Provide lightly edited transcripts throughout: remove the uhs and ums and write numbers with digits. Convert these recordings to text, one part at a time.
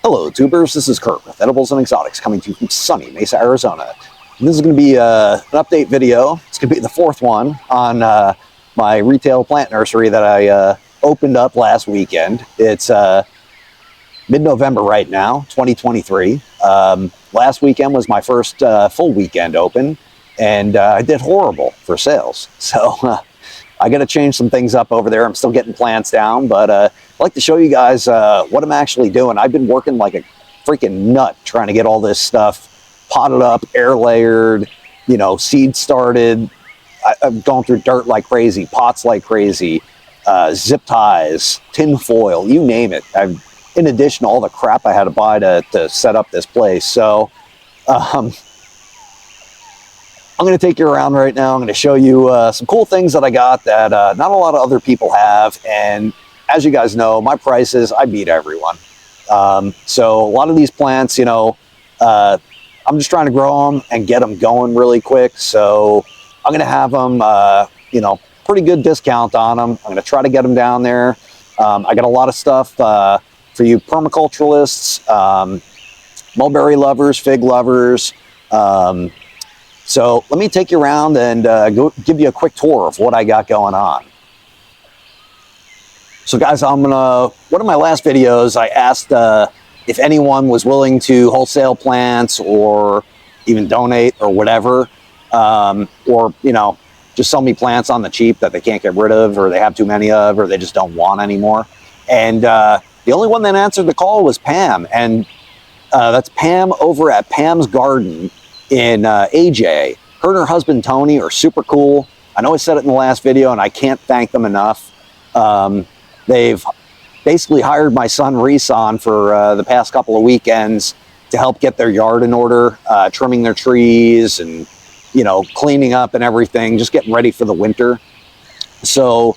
Hello, tubers. This is Kurt with Edibles and Exotics coming to you from sunny Mesa, Arizona. And this is going to be an update video. It's going to be the fourth one on my retail plant nursery that I opened up last weekend. It's mid-November right now, 2023. Last weekend was my first full weekend open, and I did horrible for sales. So I got to change some things up over there. I'm still getting plants down, but I'd like to show you guys what I'm actually doing. I've been working like a freaking nut trying to get all this stuff potted up, air layered, you know, seed started. I've gone through dirt like crazy, pots like crazy, zip ties, tin foil, you name it. In addition to all the crap I had to buy to set up this place. So I'm going to take you around right now. I'm going to show you some cool things that I got that not a lot of other people have. And as you guys know, my prices, I beat everyone. So a lot of these plants, you know, I'm just trying to grow them and get them going really quick. So I'm going to have them, you know, pretty good discount on them. I'm going to try to get them down there. I got a lot of stuff for you permaculturalists, mulberry lovers, fig lovers. So let me take you around and go give you a quick tour of what I got going on. So guys, one of my last videos, I asked if anyone was willing to wholesale plants or even donate or whatever, or, you know, just sell me plants on the cheap that they can't get rid of, or they have too many of, or they just don't want anymore. And the only one that answered the call was Pam. And that's Pam over at Pam's Garden in AJ. Her and her husband Tony are super cool. I know I said it in the last video and I can't thank them enough. They've basically hired my son Reese on for the past couple of weekends to help get their yard in order, trimming their trees and, you know, cleaning up and everything, just getting ready for the winter. So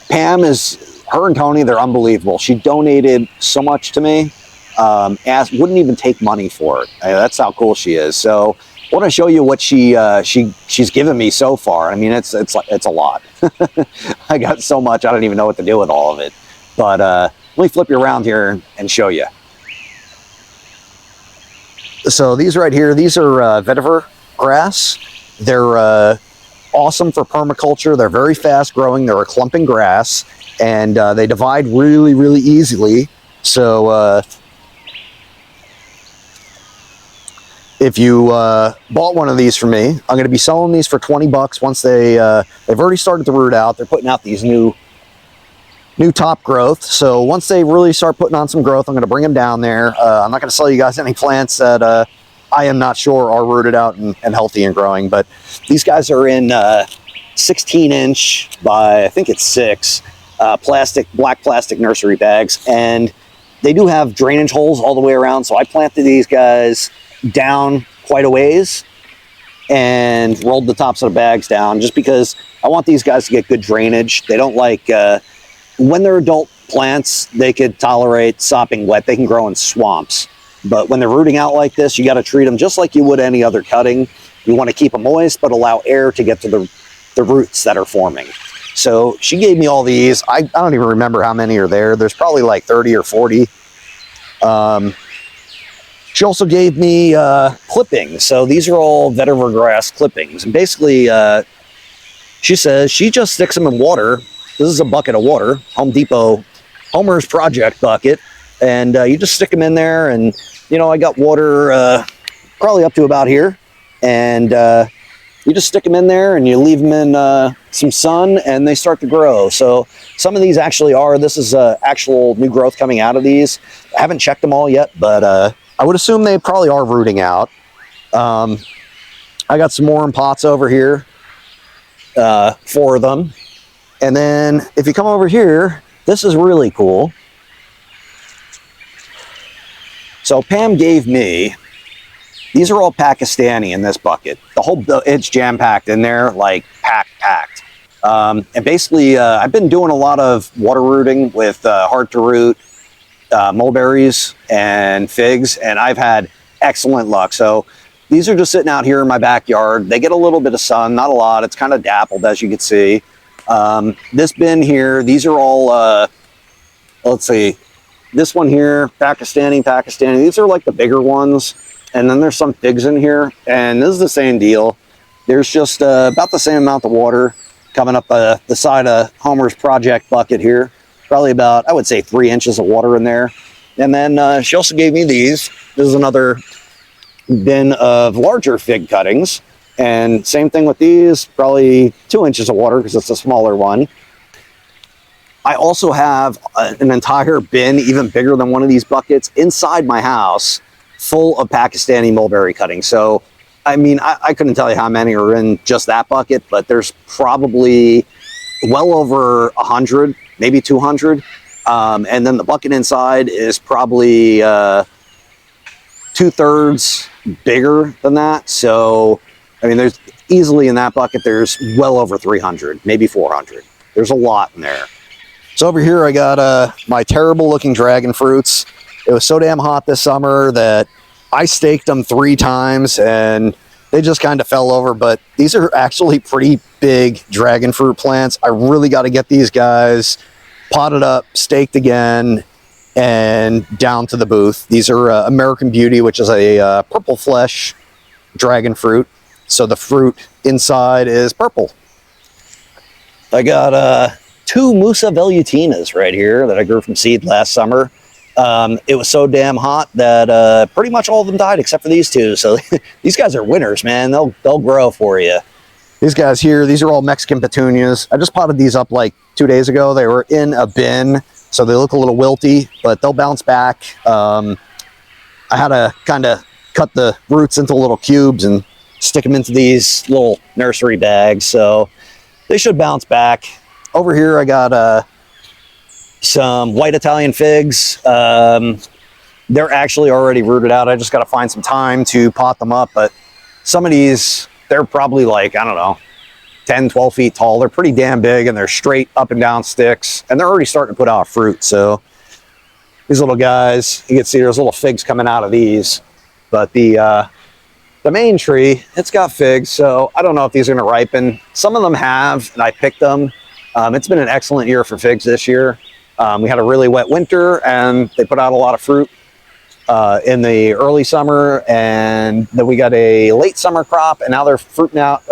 Pam her and Tony, they're unbelievable. She donated so much to me. Wouldn't even take money for it. That's how cool she is. So I want to show you what she's given me so far. I mean, it's a lot. I got so much, I don't even know what to do with all of it. But let me flip you around here and show you. So these right here, these are vetiver grass. They're awesome for permaculture. They're very fast growing. They're a clumping grass, and they divide really, really easily. So if you bought one of these from me, I'm going to be selling these for 20 bucks once they've already started to root out. They're putting out these new top growth. So once they really start putting on some growth, I'm going to bring them down there. I'm not going to sell you guys any plants that I am not sure are rooted out and healthy and growing, but these guys are in 16-inch by, I think it's 6 black plastic nursery bags, and they do have drainage holes all the way around. So I planted these guys down quite a ways and rolled the tops of the bags down just because I want these guys to get good drainage. They don't like, when they're adult plants, they could tolerate sopping wet. They can grow in swamps. But when they're rooting out like this, you got to treat them just like you would any other cutting. You want to keep them moist, but allow air to get to the roots that are forming. So she gave me all these. I don't even remember how many are there. There's probably like 30 or 40. She also gave me clippings. So these are all vetiver grass clippings. And basically, she says she just sticks them in water. This is a bucket of water, Home Depot, Homer's Project bucket. And you just stick them in there. And, you know, I got water probably up to about here. And you just stick them in there and you leave them in some sun and they start to grow. So some of these actually this is actual new growth coming out of these. I haven't checked them all yet, but I would assume they probably are rooting out. I got some more in pots over here, 4 of them. And then if you come over here, this is really cool. So Pam gave me, these are all Pakistani in this bucket. It's jam-packed in there, like packed. And basically, I've been doing a lot of water rooting with hard-to-root mulberries and figs, and I've had excellent luck. So these are just sitting out here in my backyard. They get a little bit of sun, not a lot. It's kind of dappled, as you can see. This bin here, these are all, let's see, this one here, Pakistani. These are like the bigger ones. And then there's some figs in here. And this is the same deal. There's just about the same amount of water coming up the side of Homer's project bucket here. Probably about, I would say, 3 inches of water in there. And then she also gave me these. This is another bin of larger fig cuttings. And same thing with these, probably 2 inches of water because it's a smaller one. I also have an entire bin, even bigger than one of these buckets, inside my house, full of Pakistani mulberry cuttings. So, I mean, I couldn't tell you how many are in just that bucket, but there's probably well over 100, maybe 200. And then the bucket inside is probably 2/3 bigger than that. So, I mean, there's easily in that bucket, there's well over 300, maybe 400. There's a lot in there. So over here, I got my terrible looking dragon fruits. It was so damn hot this summer that I staked them 3 times and they just kind of fell over. But these are actually pretty big dragon fruit plants. I really got to get these guys potted up, staked again, and down to the booth. These are American Beauty, which is a purple flesh dragon fruit. So the fruit inside is purple. I got 2 Musa velutinas right here that I grew from seed last summer. It was so damn hot that pretty much all of them died except for these 2. So these guys are winners, man. They'll grow for you. These guys here, these are all Mexican petunias. I just potted these up like 2 days ago. They were in a bin, so they look a little wilty, but they'll bounce back. I had to kind of cut the roots into little cubes and stick them into these little nursery bags, so they should bounce back. Over here, I got some white Italian figs. They're actually already rooted out. I just got to find some time to pot them up. But some of these, they're probably like, I don't know, 10, 12 feet tall. They're pretty damn big, and they're straight up and down sticks. And they're already starting to put out fruit. So these little guys, you can see there's little figs coming out of these. But the main tree, it's got figs. So I don't know if these are going to ripen. Some of them have, and I picked them. It's been an excellent year for figs this year. We had a really wet winter and they put out a lot of fruit in the early summer, and then we got a late summer crop, and now they're putting out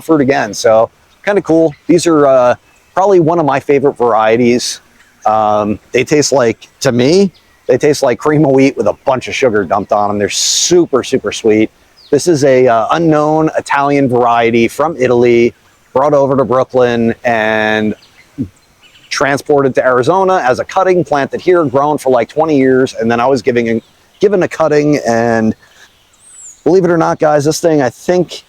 fruit again. So kind of cool. These are probably one of my favorite varieties. They taste like, to me, they taste like cream of wheat with a bunch of sugar dumped on them. They're super, super sweet. This is a unknown Italian variety from Italy, brought over to Brooklyn and transported to Arizona as a cutting, planted here, grown for like 20 years. And then I was given a cutting, and believe it or not, guys, this thing I think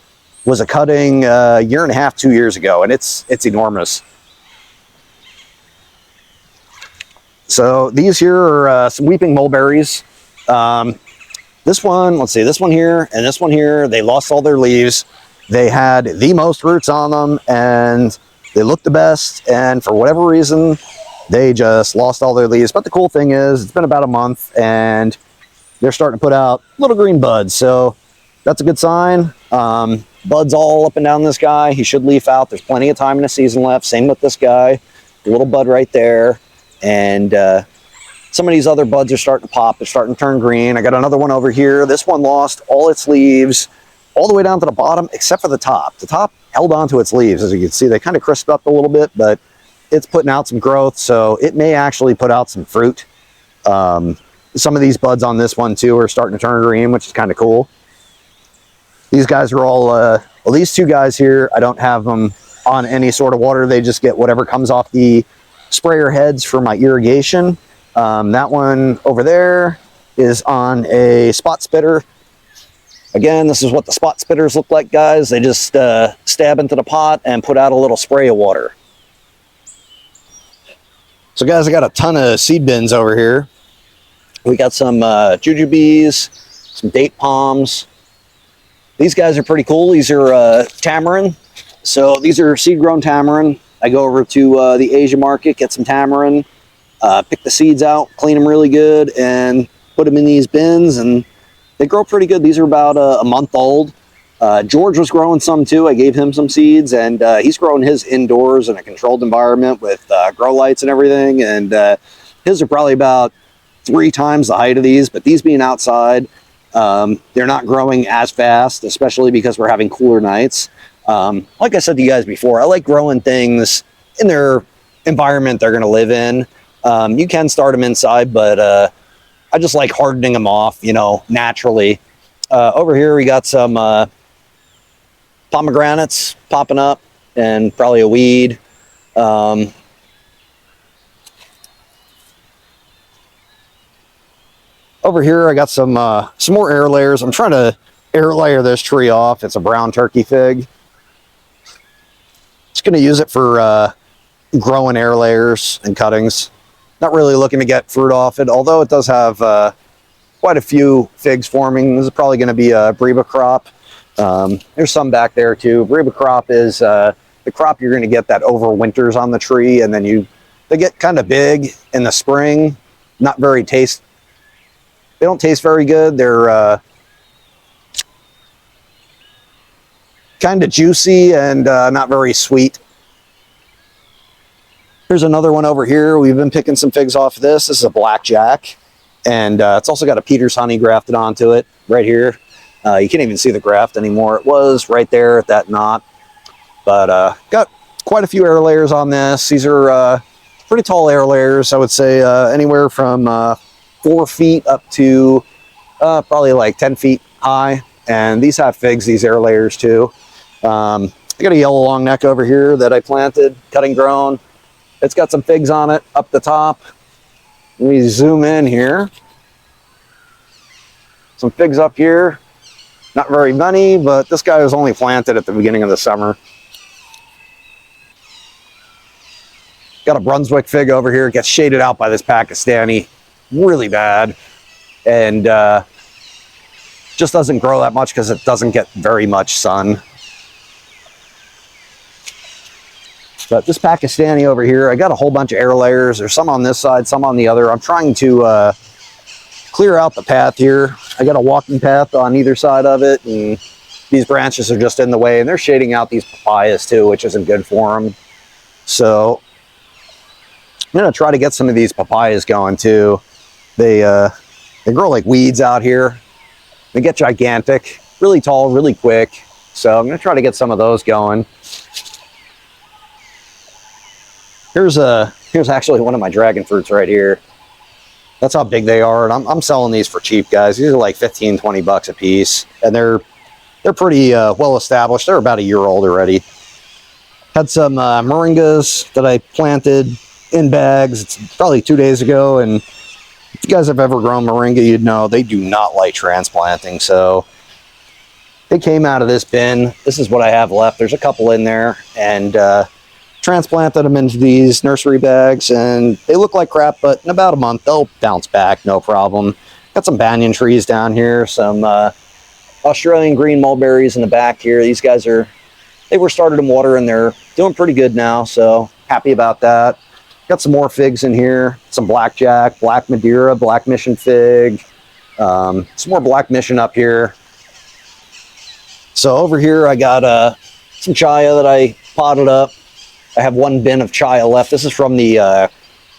was a cutting a year and a half, 2 years ago, and it's enormous. So these here are some weeping mulberries. This one, let's see, this one here and this one here, they lost all their leaves. They had the most roots on them, and they looked the best, and for whatever reason, they just lost all their leaves. But the cool thing is, it's been about a month, and they're starting to put out little green buds, so that's a good sign. Buds all up and down this guy. He should leaf out. There's plenty of time in the season left. Same with this guy. A little bud right there, and some of these other buds are starting to pop. They're starting to turn green. I got another one over here. This one lost all its leaves all the way down to the bottom, except for the top. The top held on to its leaves. As you can see, they kind of crisped up a little bit, but it's putting out some growth, so it may actually put out some fruit. Some of these buds on this one too are starting to turn green, which is kind of cool. These guys are all, well, these 2 guys here, I don't have them on any sort of water. They just get whatever comes off the sprayer heads for my irrigation. That one over there is on a spot spitter. Again, this is what the spot spitters look like, guys. They just stab into the pot and put out a little spray of water. So guys, I got a ton of seed bins over here. We got some jujubes, some date palms. These guys are pretty cool. These are tamarind. So these are seed-grown tamarind. I go over to the Asia market, get some tamarind, pick the seeds out, clean them really good, and put them in these bins, and they grow pretty good. These are about a month old. George was growing some too. I gave him some seeds, and he's growing his indoors in a controlled environment with grow lights and everything. And his are probably about 3 times the height of these, but these being outside, they're not growing as fast, especially because we're having cooler nights. Like I said to you guys before, I like growing things in their environment they're going to live in. You can start them inside, but I just like hardening them off, you know, naturally. Over here we got some pomegranates popping up and probably a weed. Over here I got some more air layers. I'm trying to air layer this tree off. It's a brown turkey fig. Just going to use it for growing air layers and cuttings. Not really looking to get fruit off it, although it does have quite a few figs forming. This is probably going to be a Breba crop. There's some back there too. Breba crop is the crop you're going to get that overwinters on the tree, and then they get kind of big in the spring. Not very they don't taste very good. They're kind of juicy and not very sweet. Here's another one over here. We've been picking some figs off of this. This is a blackjack, and it's also got a Peter's honey grafted onto it right here. You can't even see the graft anymore. It was right there at that knot, but got quite a few air layers on this. These are pretty tall air layers. I would say anywhere from 4 feet up to probably like 10 feet high. And these have figs, these air layers too. I got a yellow long neck over here that I planted, cutting grown. It's got some figs on it up the top. Let me zoom in here. Some figs up here. Not very many, but this guy was only planted at the beginning of the summer. Got a Brunswick fig over here. It gets shaded out by this Pakistani really bad, and just doesn't grow that much because it doesn't get very much sun. But this Pakistani over here, I got a whole bunch of air layers. There's some on this side, some on the other. I'm trying to clear out the path here. I got a walking path on either side of it, and these branches are just in the way, and they're shading out these papayas too, which isn't good for them. So I'm gonna try to get some of these papayas going too. They grow like weeds out here. They get gigantic, really tall, really quick. So I'm gonna try to get some of those going. Here's actually one of my dragon fruits right here. That's how big they are, and I'm selling these for cheap, guys. These are like 15, 20 bucks a piece, and they're pretty well established. They're about a year old already. Had some moringas that I planted in bags. It's probably 2 days ago, and if you guys have ever grown moringa, you'd know they do not like transplanting. So they came out of this bin. This is what I have left. There's a couple in there, and transplanted them into these nursery bags, and they look like crap, but in about a month they'll bounce back, no problem. Got some banyan trees down here, some Australian green mulberries in the back here. These guys they were started in water, and they're doing pretty good now, so happy about that. Got some more figs in here, some blackjack, black Madeira, black mission fig, some more black mission up here. So over here I got some chaya that I potted up. I have one bin of chaya left. This is from the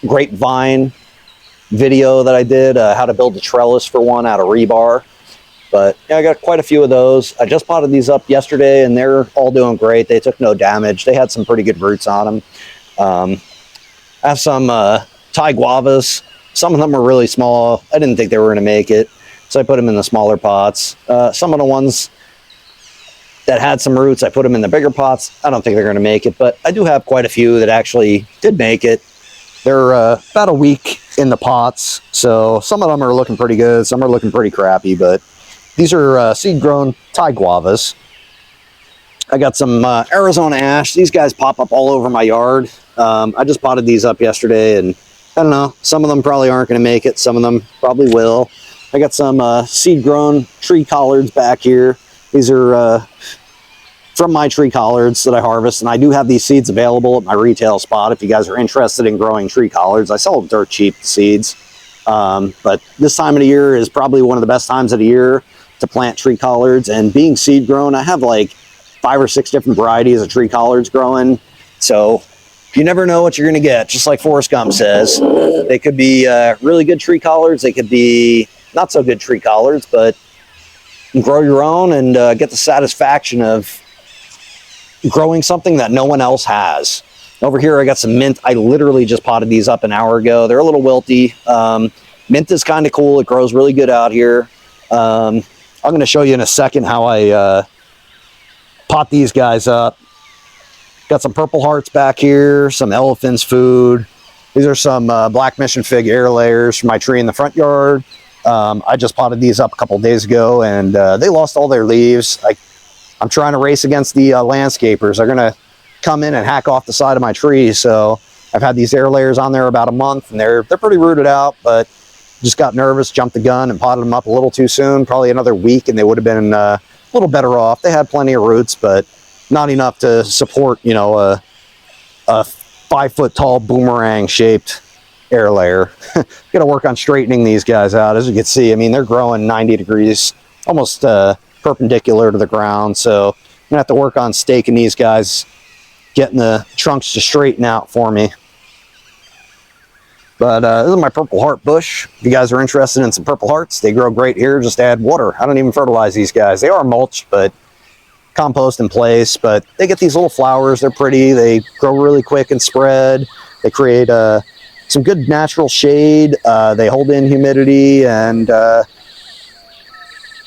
grapevine video that I did, how to build a trellis for one out of rebar. But yeah, I got quite a few of those. I just potted these up yesterday, and they're all doing great. They took no damage. They had some pretty good roots on them. I have some Thai guavas. Some of them are really small. I didn't think they were going to make it, so I put them in the smaller pots. Some of the ones that had some roots, I put them in the bigger pots. I don't think they're going to make it, but I do have quite a few that actually did make it. They're about a week in the pots, so some of them are looking pretty good. Some are looking pretty crappy, but these are seed-grown Thai guavas. I got some Arizona ash. These guys pop up all over my yard. I just potted these up yesterday, and I don't know, some of them probably aren't going to make it. Some of them probably will. I got some seed-grown tree collards back here. These are from my tree collards that I harvest, and I do have these seeds available at my retail spot if you guys are interested in growing tree collards. I sell them dirt cheap, the seeds. But this time of the year is probably one of the best times of the year to plant tree collards, and being seed grown, I have like 5 or 6 different varieties of tree collards growing. So You never know what you're going to get, just like Forrest Gump says. They could be really good tree collards. They could be not so good tree collards, but grow your own and get the satisfaction of growing something that no one else has. Over here, I got some mint. I literally just potted these up an hour ago. They're a little wilty. Mint is kind of cool. It grows really good out here. I'm going to show you in a second how I pot these guys up. Got some purple hearts back here, some elephant's food. These are some black mission fig air layers from my tree in the front yard. I just potted these up a couple days ago, and they lost all their leaves. I'm trying to race against the landscapers. They're going to come in and hack off the side of my tree. So I've had these air layers on there about a month, and they're pretty rooted out, but just got nervous, jumped the gun, and potted them up a little too soon. Probably another week, and they would have been a little better off. They had plenty of roots, but not enough to support, you know, a 5-foot tall boomerang shaped air layer. Got to work on straightening these guys out. As you can see, I mean, they're growing 90 degrees, almost perpendicular to the ground. So I'm gonna have to work on staking these guys, getting the trunks to straighten out for me. But this is my purple heart bush. If you guys are interested in some purple hearts, they grow great here. Just add water. I don't even fertilize these guys. They are mulched, but compost in place. But they get these little flowers. They're pretty. They grow really quick and spread. They create some good natural shade. They hold in humidity, and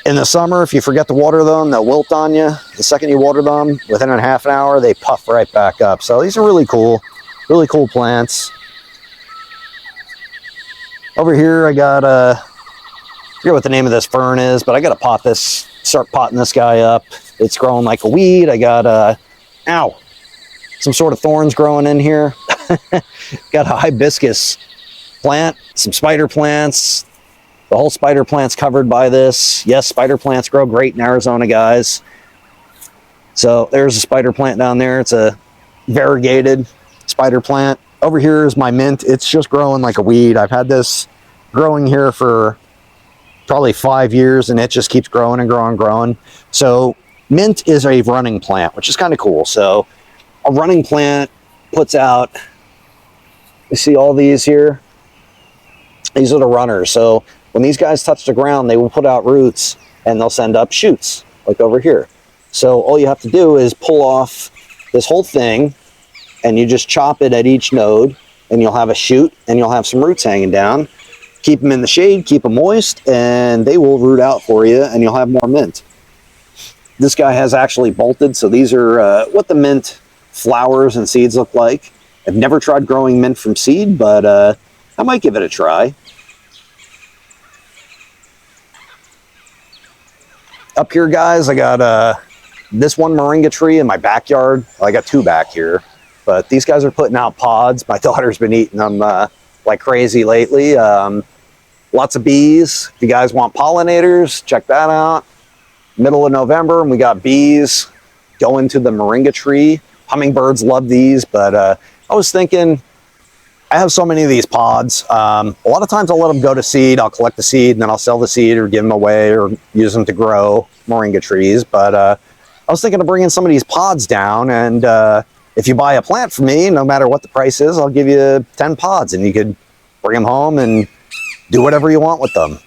in the summer, if you forget to water them, they'll wilt on you. The second you water them, within a half an hour, they puff right back up. So these are really cool plants. Over here, I got I forget what the name of this fern is, but I got to start potting this guy up. It's growing like a weed. I got some sort of thorns growing in here. Got a hibiscus plant, some spider plants. The whole spider plant's covered by this. Yes, spider plants grow great in Arizona, guys. So there's a spider plant down there. It's a variegated spider plant. Over here is my mint. It's just growing like a weed. I've had this growing here for probably 5 years, and it just keeps growing and growing and growing. So mint is a running plant, which is kind of cool. So a running plant puts out, you see all these here? These are the runners. So when these guys touch the ground, they will put out roots, and they'll send up shoots, like over here. So all you have to do is pull off this whole thing, and you just chop it at each node, and you'll have a shoot, and you'll have some roots hanging down. Keep them in the shade, keep them moist, and they will root out for you, and you'll have more mint. This guy has actually bolted, so these are what the mint flowers and seeds look like. I've never tried growing mint from seed, but I might give it a try. Up here, guys, I got this one moringa tree in my backyard. Well, I got two back here, but these guys are putting out pods. My daughter's been eating them like crazy lately. Lots of bees. If you guys want pollinators, check that out. Middle of November, and we got bees going to the moringa tree. Hummingbirds love these, but I was thinking, I have so many of these pods. A lot of times I'll let them go to seed. I'll collect the seed, and then I'll sell the seed or give them away or use them to grow moringa trees. But I was thinking of bringing some of these pods down, and if you buy a plant from me, no matter what the price is, I'll give you 10 pods, and you could bring them home and do whatever you want with them.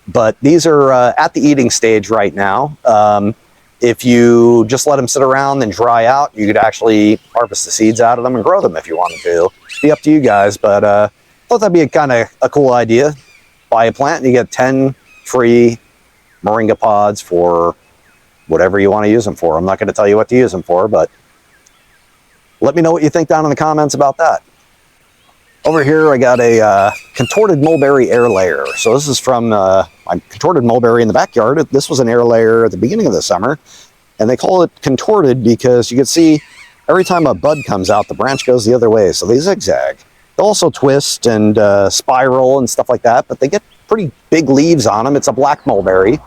But these are at the eating stage right now. If you just let them sit around and dry out, you could actually harvest the seeds out of them and grow them if you wanted to. It'd be up to you guys, but I thought that'd be a kind of a cool idea. Buy a plant and you get 10 free moringa pods for whatever you want to use them for. I'm not going to tell you what to use them for, but let me know what you think down in the comments about that. Over here, I got a contorted mulberry air layer. So this is from my contorted mulberry in the backyard. This was an air layer at the beginning of the summer, and they call it contorted because you can see every time a bud comes out, the branch goes the other way. So they zigzag. They also twist and spiral and stuff like that, but they get pretty big leaves on them. It's a black mulberry.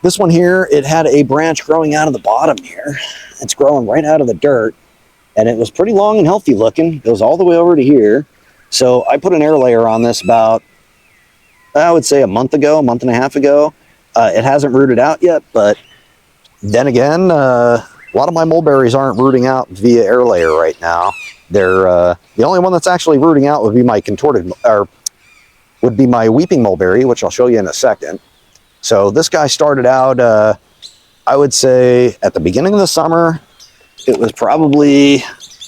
This one here, it had a branch growing out of the bottom here. It's growing right out of the dirt. And it was pretty long and healthy looking. It goes all the way over to here. So I put an air layer on this about, I would say a month ago, a month and a half ago. It hasn't rooted out yet, but then again, A lot of my mulberries aren't rooting out via air layer right now. They're the only one that's actually rooting out would be my contorted, or would be my weeping mulberry, which I'll show you in a second. So this guy started out, I would say at the beginning of the summer, it was probably,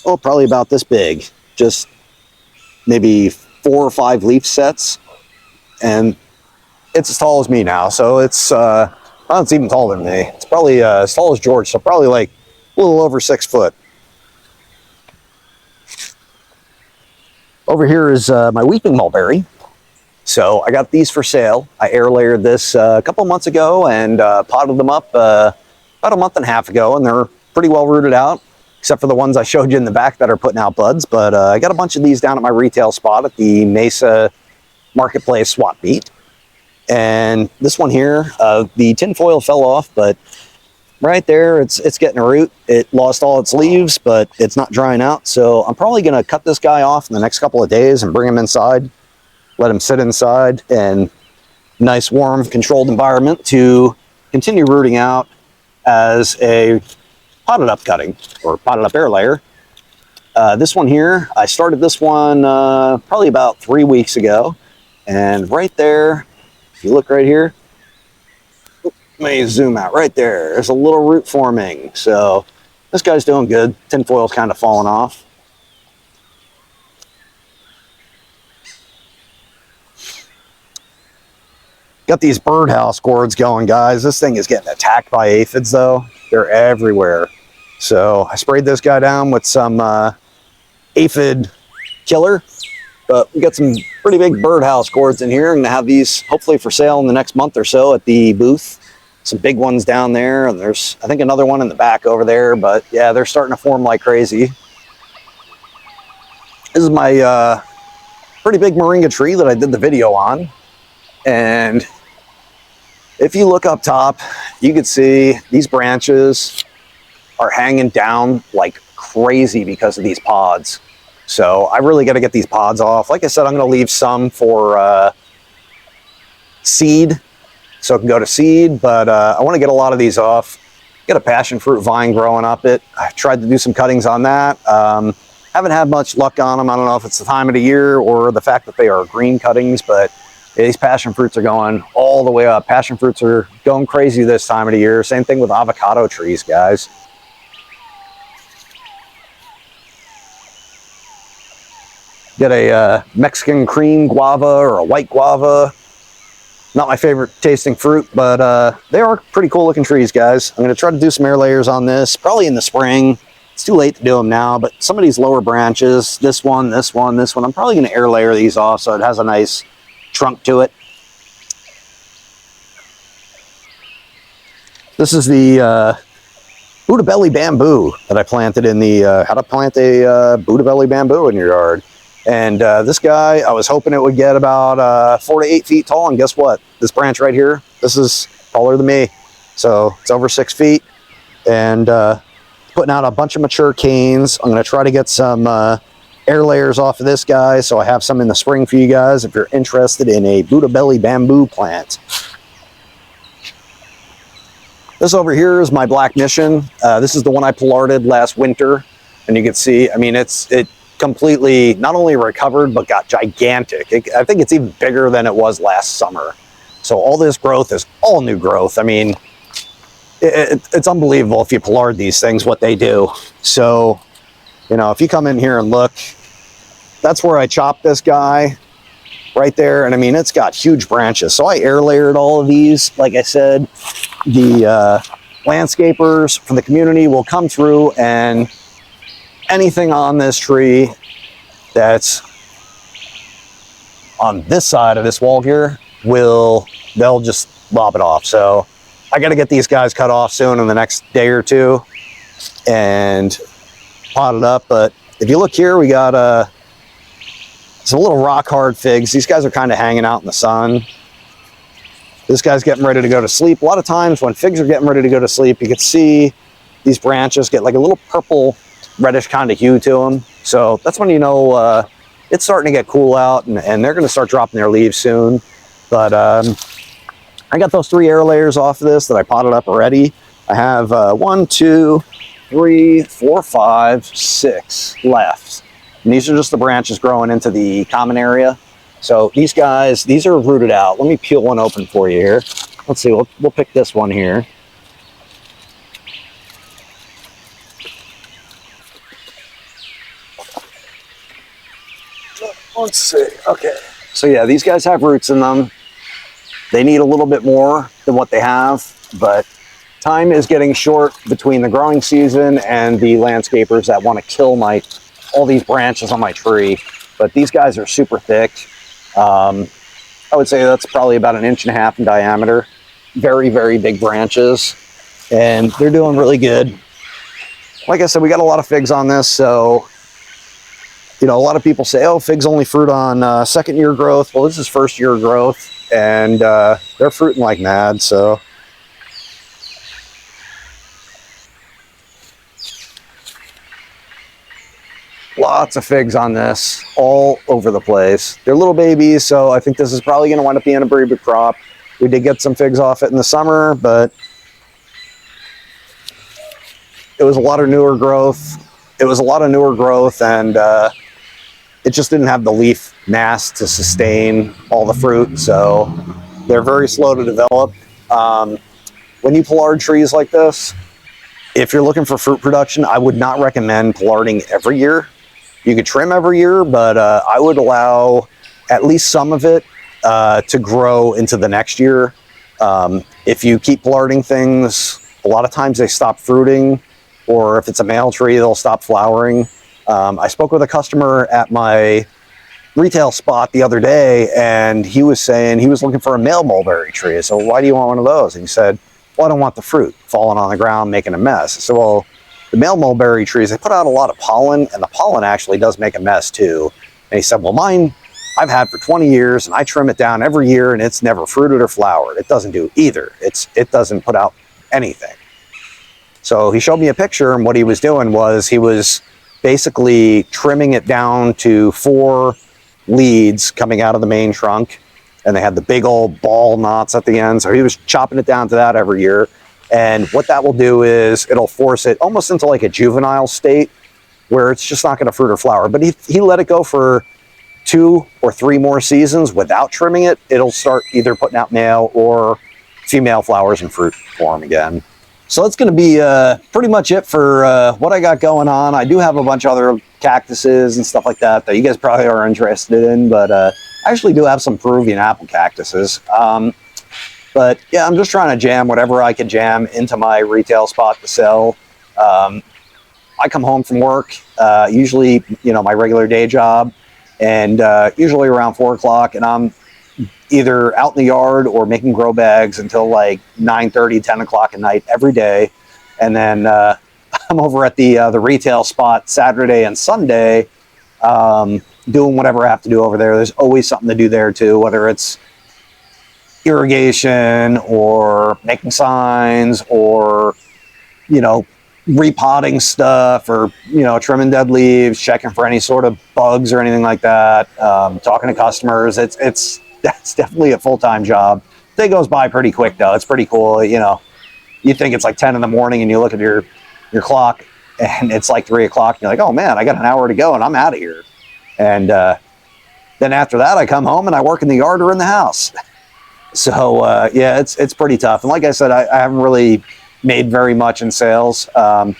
oh, probably about this big, just maybe 4 or 5 leaf sets, and it's as tall as me now. So it's, oh, it's even taller than me. It's probably as tall as George, so probably like a little over 6 foot. Over here is my weeping mulberry. So I got these for sale. I air layered this a couple months ago and potted them up about a month and a half ago, and they're pretty well rooted out, except for the ones I showed you in the back that are putting out buds. But I got a bunch of these down at my retail spot at the Mesa Marketplace swap meet. And this one here, the tinfoil fell off, but right there, it's getting a root. It lost all its leaves, but it's not drying out. So I'm probably going to cut this guy off in the next couple of days and bring him inside, let him sit inside in nice, warm, controlled environment to continue rooting out as a potted up cutting or potted up air layer. This one here, I started this one probably about 3 weeks ago. And right there, if you look right here, let me zoom out right there. There's a little root forming. So this guy's doing good. Tinfoil's kind of falling off. Got these birdhouse gourds going, guys. This thing is getting attacked by aphids, though. They're everywhere. So I sprayed this guy down with some aphid killer. But we got some pretty big birdhouse gourds in here, and have these hopefully for sale in the next month or so at the booth. Some big ones down there, and there's I think another one in the back over there. But yeah, they're starting to form like crazy. This is my pretty big moringa tree that I did the video on, and if you look up top, you can see these branches are hanging down like crazy because of these pods. So I really got to get these pods off. Like I said, I'm going to leave some for seed, so it can go to seed, but I want to get a lot of these off. Got a passion fruit vine growing up it. I tried to do some cuttings on that. Haven't had much luck on them. I don't know if it's the time of the year or the fact that they are green cuttings, but these passion fruits are going all the way up. Passion fruits are going crazy this time of the year. Same thing with avocado trees, guys. Get a Mexican cream guava or a white guava. Not my favorite tasting fruit, but they are pretty cool looking trees, guys. I'm going to try to do some air layers on this, probably in the spring. It's too late to do them now, but some of these lower branches, this one, this one, this one, I'm probably going to air layer these off so it has a nice trunk to it. This is the Buddha belly bamboo that I planted in the, how to plant a Buddha belly bamboo in your yard. And this guy, I was hoping it would get about 4 to 8 feet tall. And guess what? This branch right here, this is taller than me. So it's over 6 feet. And putting out a bunch of mature canes. I'm going to try to get some air layers off of this guy, so I have some in the spring for you guys if you're interested in a Buddha belly bamboo plant. This over here is my Black Mission. This is the one I pollarded last winter. And you can see, I mean, it completely not only recovered but got gigantic. I think it's even bigger than it was last summer. So all this growth is all new growth. I mean, it's unbelievable if you pollard these things what they do. So, you know, if you come in here and look, that's where I chopped this guy right there, and I mean, it's got huge branches. So I air layered all of these. Like I said, the landscapers from the community will come through, and anything on this tree that's on this side of this wall here, they'll just lob it off. So I got to get these guys cut off soon in the next day or two and pot it up. But if you look here, we got some little rock hard figs. These guys are kind of hanging out in the sun. This guy's getting ready to go to sleep. A lot of times when figs are getting ready to go to sleep, you can see these branches get like a little purple reddish kind of hue to them. So that's when you know it's starting to get cool out, and they're going to start dropping their leaves soon. But I got those 3 air layers off of this that I potted up already. I have 1, 2, 3, 4, 5, 6 left. And these are just the branches growing into the common area. So these guys, these are rooted out. Let me peel one open for you here. Let's see, we'll pick this one here. Let's see, okay. So yeah, these guys have roots in them. They need a little bit more than what they have, but time is getting short between the growing season and the landscapers that want to kill all these branches on my tree. But these guys are super thick. I would say that's probably about 1.5 inches in diameter. Very, very big branches, and they're doing really good. Like I said, we got a lot of figs on this, so you know, a lot of people say, oh, figs only fruit on second year growth. Well, this is first year growth, and they're fruiting like mad, so. Lots of figs on this, all over the place. They're little babies, so I think this is probably going to wind up being a pretty big crop. We did get some figs off it in the summer, but it was a lot of newer growth. And it just didn't have the leaf mass to sustain all the fruit, so they're very slow to develop. When you pollard trees like this, if you're looking for fruit production, I would not recommend pollarding every year. You could trim every year, but I would allow at least some of it to grow into the next year. If you keep pollarding things, a lot of times they stop fruiting, or if it's a male tree, they'll stop flowering. I spoke with a customer at my retail spot the other day, and he was saying he was looking for a male mulberry tree. So why do you want one of those? And he said, well, I don't want the fruit falling on the ground making a mess. I said, well, the male mulberry trees, they put out a lot of pollen, and the pollen actually does make a mess too. And he said, well, mine I've had for 20 years, and I trim it down every year, and it's never fruited or flowered. It doesn't do either. It doesn't put out anything. So he showed me a picture, and what he was doing was he was basically trimming it down to 4 leads coming out of the main trunk, and they had the big old ball knots at the end. So he was chopping it down to that every year. And what that will do is it'll force it almost into like a juvenile state where it's just not going to fruit or flower. But he let it go for 2 or 3 more seasons without trimming it. It'll start either putting out male or female flowers and fruit for him again. So that's going to be pretty much it for what I got going on. I do have a bunch of other cactuses and stuff like that that you guys probably are interested in, but I actually do have some Peruvian apple cactuses. But yeah, I'm just trying to jam whatever I can jam into my retail spot to sell. I come home from work, usually, you know, my regular day job, and usually around 4 o'clock, and I'm either out in the yard or making grow bags until like 9:30, 10 o'clock at night every day. And then I'm over at the retail spot Saturday and Sunday, doing whatever I have to do over there. There's always something to do there too, whether it's irrigation or making signs or, you know, repotting stuff or, you know, trimming dead leaves, checking for any sort of bugs or anything like that, talking to customers. That's definitely a full-time job. Day goes by pretty quick though. It's pretty cool. You know, you think it's like 10 in the morning and you look at your clock and it's like 3 o'clock and you're like, oh man, I got an hour to go and I'm out of here. And then after that, I come home and I work in the yard or in the house. So yeah, it's pretty tough. And like I said, I haven't really made very much in sales. I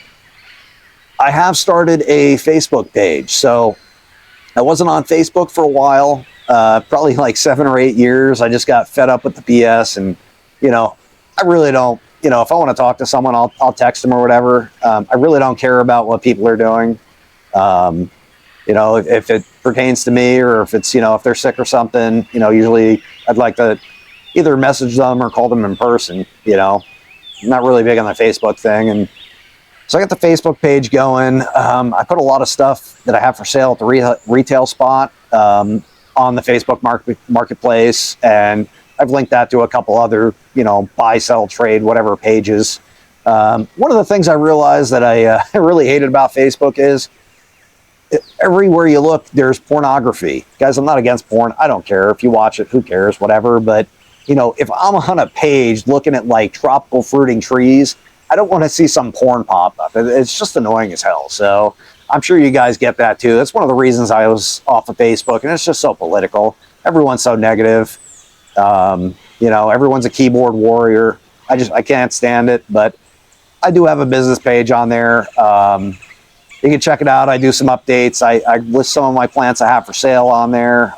have started a Facebook page. So I wasn't on Facebook for a while, probably like 7 or 8 years. I just got fed up with the BS, and you know, I really don't, you know, if I want to talk to someone, I'll text them or whatever. I really don't care about what people are doing. You know, if it pertains to me, or if it's, you know, if they're sick or something, you know, usually I'd like to either message them or call them in person. You know, I'm not really big on the Facebook thing. And so I got the Facebook page going. I put a lot of stuff that I have for sale at the retail spot on the Facebook marketplace, and I've linked that to a couple other, you know, buy, sell, trade, whatever pages. One of the things I realized that I really hated about Facebook is everywhere you look, there's pornography. Guys, I'm not against porn. I don't care. If you watch it, who cares, whatever. But, you know, if I'm on a page looking at like tropical fruiting trees, I don't want to see some porn pop up. It's just annoying as hell. So I'm sure you guys get that too. That's one of the reasons I was off of Facebook, and it's just so political. Everyone's so negative. You know, everyone's a keyboard warrior. I can't stand it, but I do have a business page on there. You can check it out. I do some updates. I list some of my plants I have for sale on there.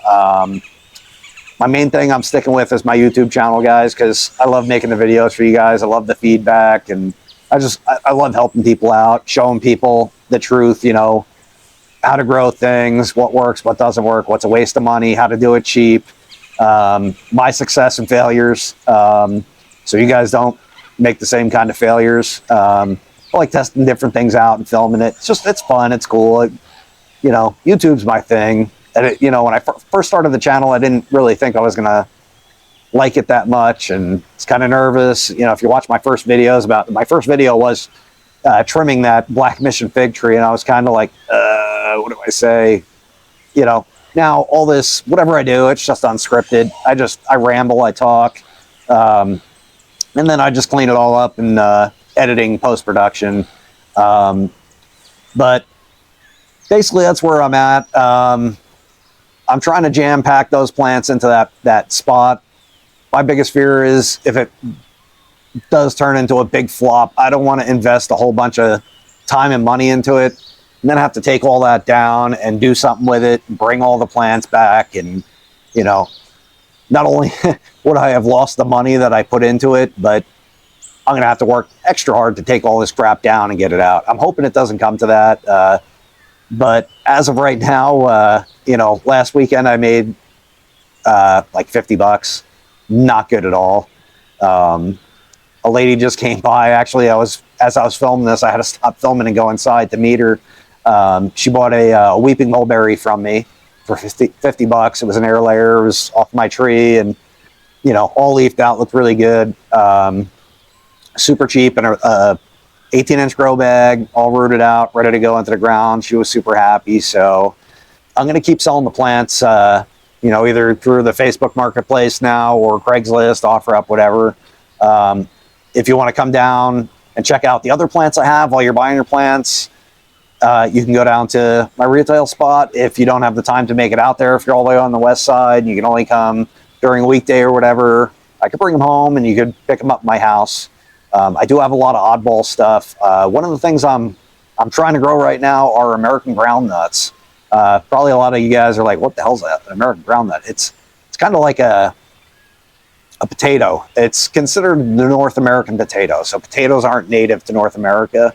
My main thing I'm sticking with is my YouTube channel, guys, because I love making the videos for you guys. I love the feedback, and I love helping people out, showing people the truth, you know, how to grow things, what works, what doesn't work, what's a waste of money, how to do it cheap, my success and failures, so you guys don't make the same kind of failures. I like testing different things out and filming it. It's fun, it's cool. You know, YouTube's my thing. And you know, when I first started the channel, I didn't really think I was gonna like it that much, and it's kind of nervous. You know, if you watch my first videos, my first video was trimming that Black Mission fig tree, and I was kind of like, what do I say? You know, now all this, whatever I do, it's just unscripted. I ramble, I talk, and then I just clean it all up in editing, post-production. But basically, that's where I'm at. I'm trying to jam pack those plants into that spot. My biggest fear is if it does turn into a big flop, I don't want to invest a whole bunch of time and money into it and then have to take all that down and do something with it and bring all the plants back. And, you know, not only would I have lost the money that I put into it, but I'm going to have to work extra hard to take all this crap down and get it out. I'm hoping it doesn't come to that. But as of right now, you know, last weekend I made like $50. Not good at all. A lady just came by. Actually, as I was filming this, I had to stop filming and go inside to meet her. She bought a weeping mulberry from me for $50. It was an air layer. It was off my tree, and you know, all leafed out, looked really good. Super cheap, and a 18-inch grow bag, all rooted out, ready to go into the ground. She was super happy. So I'm going to keep selling the plants, you know, either through the Facebook Marketplace now or Craigslist, OfferUp, whatever. If you want to come down and check out the other plants I have while you're buying your plants, you can go down to my retail spot. If you don't have the time to make it out there, if you're all the way on the west side, you can only come during a weekday or whatever, I could bring them home and you could pick them up at my house. I do have a lot of oddball stuff. One of the things I'm trying to grow right now are American ground nuts. Probably a lot of you guys are like, what the hell's that? An American ground nut. It's kind of like a potato. It's considered the North American potato. So potatoes aren't native to North America.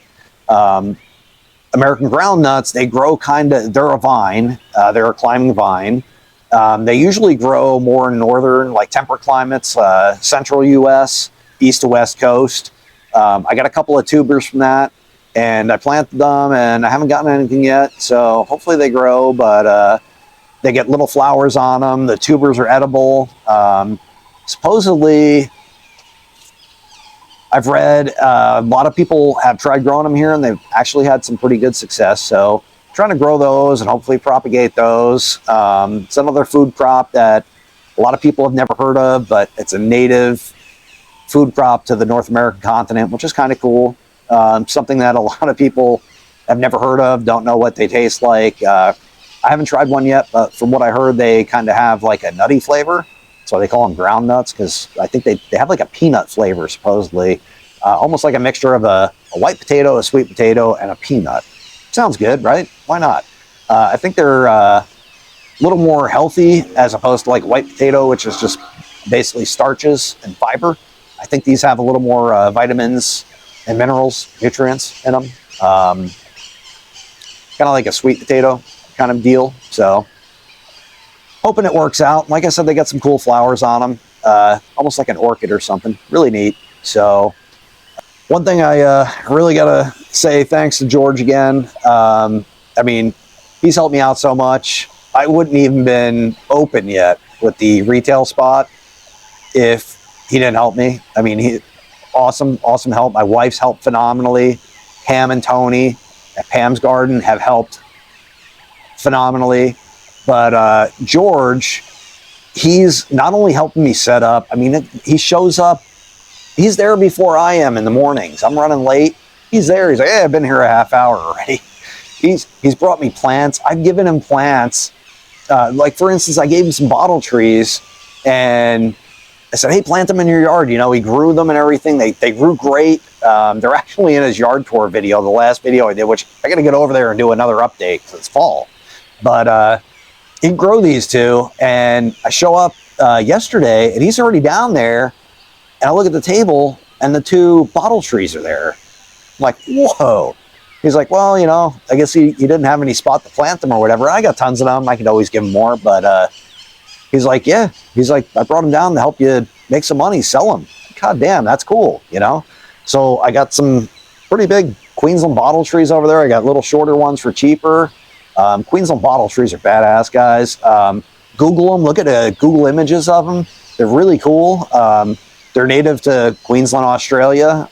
American ground nuts, they grow they're a vine. They're a climbing vine. They usually grow more in northern, like temperate climates, central U.S., east to west coast. I got a couple of tubers from that, and I planted them, and I haven't gotten anything yet. So hopefully they grow, but they get little flowers on them. The tubers are edible. Supposedly, I've read a lot of people have tried growing them here, and they've actually had some pretty good success. So trying to grow those and hopefully propagate those. It's another food crop that a lot of people have never heard of, but it's a native food crop to the North American continent, which is kind of cool. Something that a lot of people have never heard of, don't know what they taste like. I haven't tried one yet, but from what I heard, they kind of have like a nutty flavor. So they call them ground nuts, because I think they have like a peanut flavor, supposedly. Almost like a mixture of a white potato, a sweet potato, and a peanut. Sounds good, right? Why not? I think they're a little more healthy as opposed to like white potato, which is just basically starches and fiber. I think these have a little more vitamins and minerals, nutrients in them. Kind of like a sweet potato kind of deal. So hoping it works out. Like I said, they got some cool flowers on them. Almost like an orchid or something. Really neat. So one thing I really got to say thanks to George again. I mean, he's helped me out so much. I wouldn't even been open yet with the retail spot if he didn't help me. I mean, awesome help. My wife's helped phenomenally. Pam and Tony at Pam's Garden have helped phenomenally. But George, he's not only helping me set up, I mean, he shows up He's there before I am in the mornings. I'm running late. He's there. He's like, hey, I've been here a half hour already. He's brought me plants. I've given him plants. Like, for instance, I gave him some bottle trees, and I said, hey, plant them in your yard. You know, he grew them and everything. They grew great. They're actually in his yard tour video, the last video I did, which I got to get over there and do another update because it's fall. But he'd grow these two, and I show up yesterday, and he's already down there, and I look at the table, and the two bottle trees are there. I'm like, whoa. He's like, well, you know, I guess he didn't have any spot to plant them or whatever. I got tons of them. I could always give him more. But he's like, yeah. He's like, I brought them down to help you make some money, sell them. God damn, that's cool, you know? So I got some pretty big Queensland bottle trees over there. I got little shorter ones for cheaper. Queensland bottle trees are badass, guys. Google them. Look at Google images of them. They're really cool. They're native to Queensland, Australia.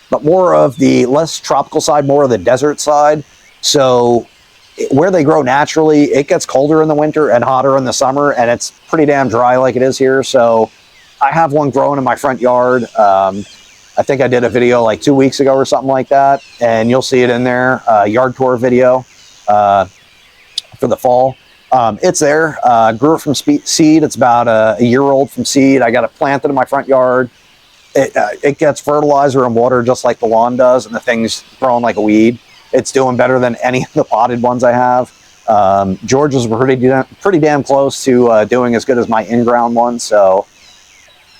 But more of the less tropical side, more of the desert side. So where they grow naturally, it gets colder in the winter and hotter in the summer, and it's pretty damn dry like it is here. So I have one growing in my front yard. I think I did a video like 2 weeks ago or something like that, and you'll see it in there, yard tour video for the fall. It's there. Grew it from seed. It's about a year old from seed. I got it planted in my front yard. It gets fertilizer and water just like the lawn does, and the thing's growing like a weed. It's doing better than any of the potted ones I have. George was pretty damn close to doing as good as my in-ground one. So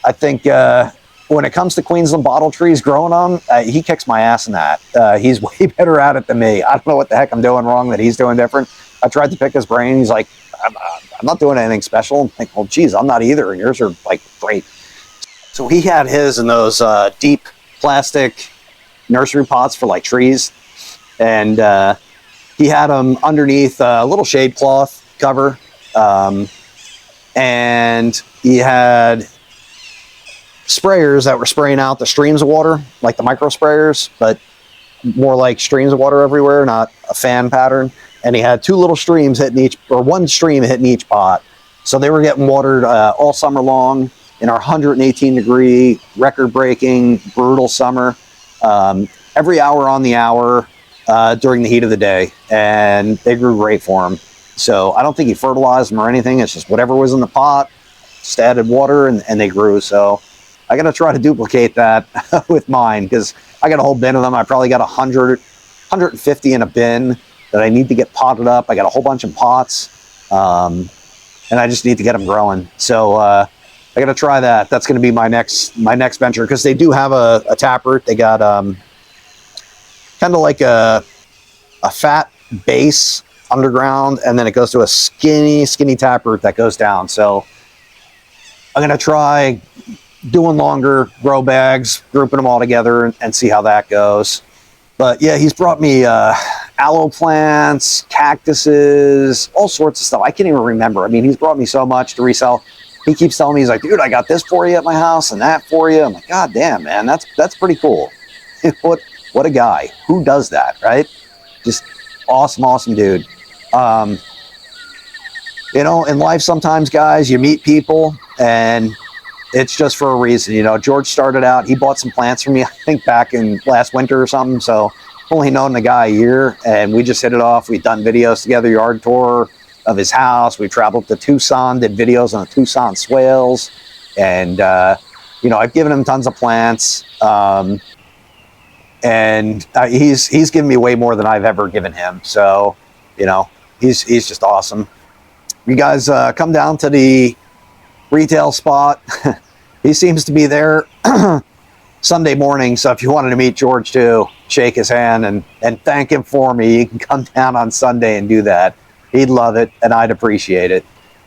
I think when it comes to Queensland bottle trees, growing them, he kicks my ass in that. He's way better at it than me. I don't know what the heck I'm doing wrong that he's doing different. I tried to pick his brain. He's like, I'm not doing anything special. I'm like, well, geez, I'm not either. And yours are like great. So he had his in those deep plastic nursery pots for like trees. And he had them underneath a little shade cloth cover. And he had sprayers that were spraying out the streams of water, like the micro sprayers, but more like streams of water everywhere, not a fan pattern. And he had two little streams hitting each, or one stream hitting each pot. So they were getting watered all summer long in our 118-degree, record-breaking, brutal summer. Every hour on the hour during the heat of the day. And they grew great for him. So I don't think he fertilized them or anything. It's just whatever was in the pot, just added water, and they grew. So I got to try to duplicate that with mine, because I got a whole bin of them. I probably got 150 in a bin that I need to get potted up. I got a whole bunch of pots, and I just need to get them growing. So I got to try that. That's going to be my next venture, because they do have a taproot. They got kind of like a fat base underground, and then it goes to a skinny taproot that goes down. So I'm going to try doing longer grow bags, grouping them all together, and see how that goes. But yeah, he's brought me aloe plants, cactuses, all sorts of stuff. I can't even remember. I mean, he's brought me so much to resell. He keeps telling me, he's like, dude, I got this for you at my house and that for you. I'm like, God damn, man, that's pretty cool. What a guy. Who does that, right? Just awesome dude. You know, in life sometimes, guys, you meet people and it's just for a reason. You know, George started out, he bought some plants from me, I think back in last winter or something. So only known the guy a year, and we just hit it off. We've done videos together, yard tour of his house. We traveled to Tucson, did videos on the Tucson swales. And, you know, I've given him tons of plants. And he's given me way more than I've ever given him. So, you know, he's just awesome. You guys come down to the retail spot. He seems to be there Sunday morning. So if you wanted to meet George too, shake his hand and thank him for me, you can come down on Sunday and do that. He'd love it, and I'd appreciate it.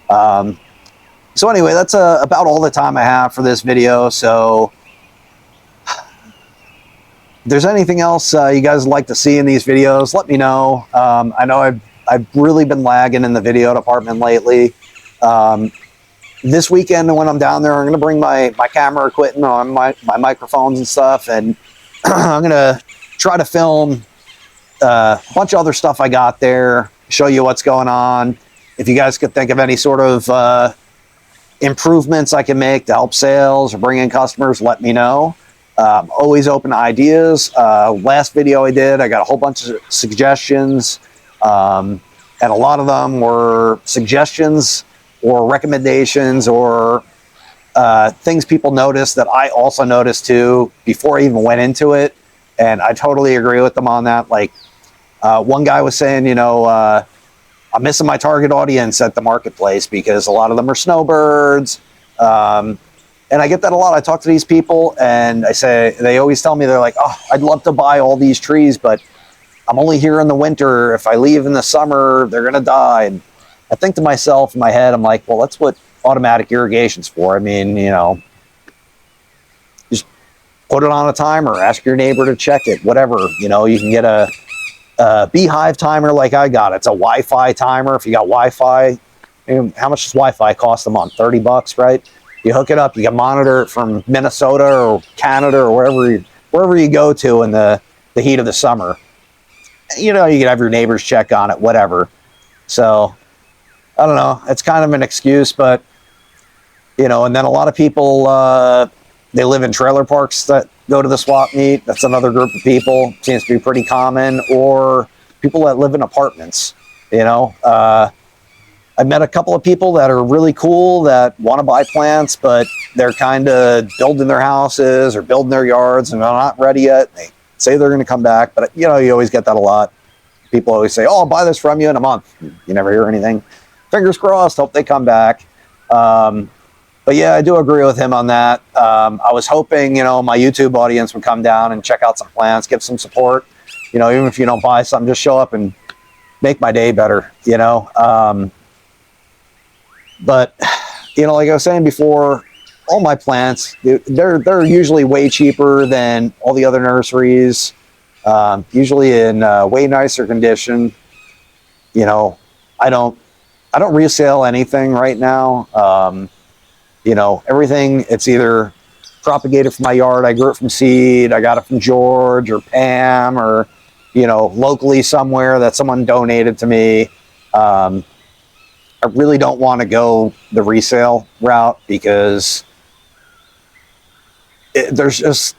So anyway, that's about all the time I have for this video. So if there's anything else you guys would like to see in these videos, let me know. I know I've really been lagging in the video department lately. This weekend when I'm down there, I'm going to bring my camera equipment on, my microphones and stuff, and I'm going to try to film a bunch of other stuff I got there, show you what's going on. If you guys could think of any sort of improvements I can make to help sales or bring in customers, let me know. Always open to ideas. Last video I did, I got a whole bunch of suggestions, and a lot of them were suggestions or recommendations or things people noticed that I also noticed too before I even went into it, and I totally agree with them on that. Like one guy was saying, you know, I'm missing my target audience at the marketplace because a lot of them are snowbirds. And I get that a lot. I talk to these people and I say, they always tell me, they're like, oh, I'd love to buy all these trees, but I'm only here in the winter. If I leave in the summer, they're going to die. And I think to myself in my head, I'm like, well, that's what automatic irrigation's for. I mean, you know, just put it on a timer, ask your neighbor to check it, whatever. You know, you can get a beehive timer like I got. It's a Wi-Fi timer. If you got Wi-Fi, how much does Wi-Fi cost them on? $30, right? You hook it up, you can monitor it from Minnesota or Canada or wherever you go to in the heat of the summer. You know, you can have your neighbors check on it, whatever. So, I don't know. It's kind of an excuse, but, you know, and then a lot of people, they live in trailer parks that go to the swap meet. That's another group of people. Seems to be pretty common. Or people that live in apartments, you know. I've met a couple of people that are really cool that want to buy plants, but they're kind of building their houses or building their yards and they're not ready yet. They say they're going to come back, but you know, you always get that a lot. People always say, oh, I'll buy this from you in a month. You never hear anything. Fingers crossed, hope they come back. But yeah, I do agree with him on that. I was hoping, you know, my YouTube audience would come down and check out some plants, give some support. You know, even if you don't buy something, just show up and make my day better, you know. But, you know, like I was saying before, all my plants, they're usually way cheaper than all the other nurseries, usually in way nicer condition. You know, I don't resale anything right now. You know, everything, it's either propagated from my yard, I grew it from seed, I got it from George or Pam or, you know, locally somewhere that someone donated to me. I really don't want to go the resale route because there's just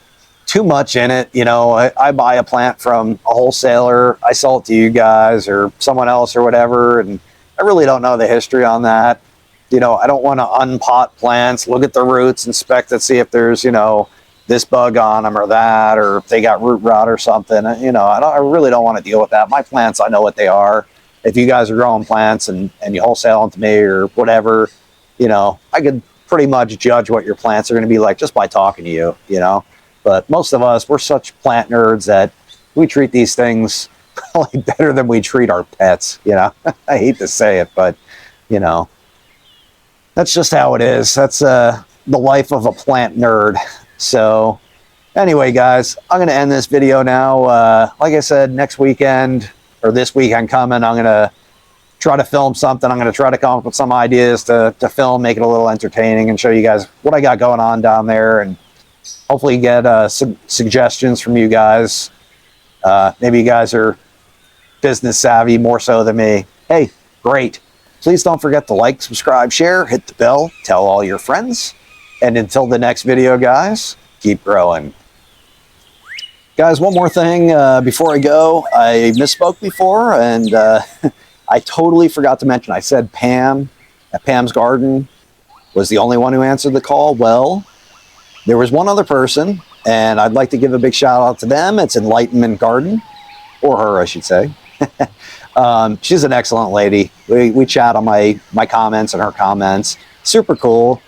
too much in it. You know, I buy a plant from a wholesaler, I sell it to you guys or someone else or whatever, and I really don't know the history on that. You know, I don't want to unpot plants, look at the roots, inspect it, see if there's, you know, this bug on them or that, or if they got root rot or something. You know, I really don't want to deal with that. My plants, I know what they are. If you guys are growing plants and you wholesale them to me or whatever, you know, I could pretty much judge what your plants are going to be like just by talking to you, you know. But most of us, we're such plant nerds that we treat these things like better than we treat our pets, you know. I hate to say it, but, you know, that's just how it is. That's the life of a plant nerd. So anyway, guys, I'm going to end this video now. Like I said, next weekend, or this weekend coming, I'm going to try to film something. I'm going to try to come up with some ideas to film, make it a little entertaining and show you guys what I got going on down there and hopefully get some suggestions from you guys. Maybe you guys are business savvy more so than me. Hey, great. Please don't forget to like, subscribe, share, hit the bell, tell all your friends. And until the next video, guys, keep growing. Guys, one more thing before I go. I misspoke before, and I totally forgot to mention. I said Pam at Pam's Garden was the only one who answered the call. Well, there was one other person, and I'd like to give a big shout out to them. It's Enlightenment Garden, or her, I should say. She's an excellent lady. We chat on my comments and her comments. Super cool.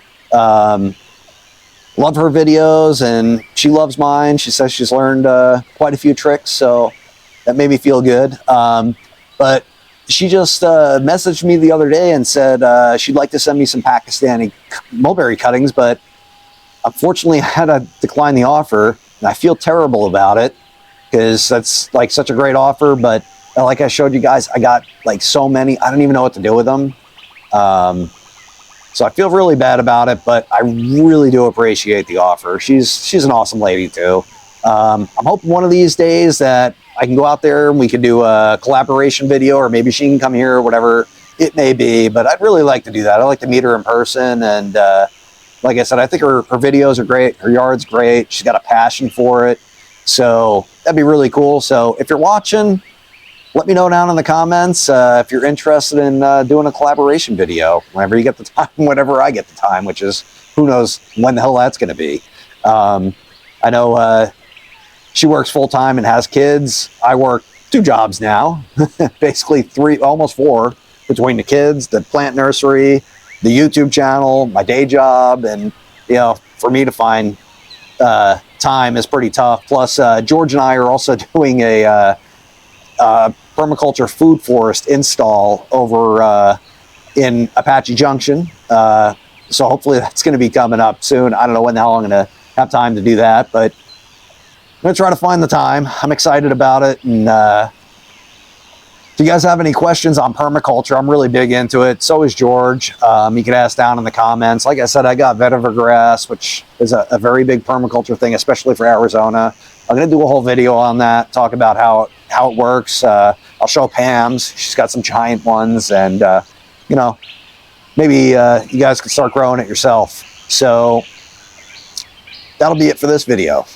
Love her videos and she loves mine. She says she's learned quite a few tricks, so that made me feel good. But she just messaged me the other day and said she'd like to send me some Pakistani mulberry cuttings, but unfortunately I had to decline the offer, and I feel terrible about it because that's like such a great offer. But like I showed you guys, I got like so many, I don't even know what to do with them. So I feel really bad about it, but I really do appreciate the offer. She's an awesome lady too. I'm hoping one of these days that I can go out there and we can do a collaboration video, or maybe she can come here or whatever. It may be, but I'd really like to do that. I'd like to meet her in person. And like I said, I think her videos are great. Her yard's great. She's got a passion for it. So that'd be really cool. So if you're watching, let me know down in the comments if you're interested in doing a collaboration video whenever you get the time, whenever I get the time, which is who knows when the hell that's going to be. I know she works full time and has kids. I work 2 jobs now, basically 3, almost 4, between the kids, the plant nursery, the YouTube channel, my day job. And, you know, for me to find time is pretty tough. Plus, George and I are also doing a permaculture food forest install over in Apache Junction. So hopefully that's going to be coming up soon. I don't know when the hell I'm going to have time to do that, but I'm going to try to find the time. I'm excited about it. And if you guys have any questions on permaculture, I'm really big into it. So is George. You can ask down in the comments. Like I said, I got vetiver grass, which is a very big permaculture thing, especially for Arizona. I'm going to do a whole video on that, talk about how it works. I'll show Pam's. She's got some giant ones, and you know, maybe you guys can start growing it yourself. So that'll be it for this video.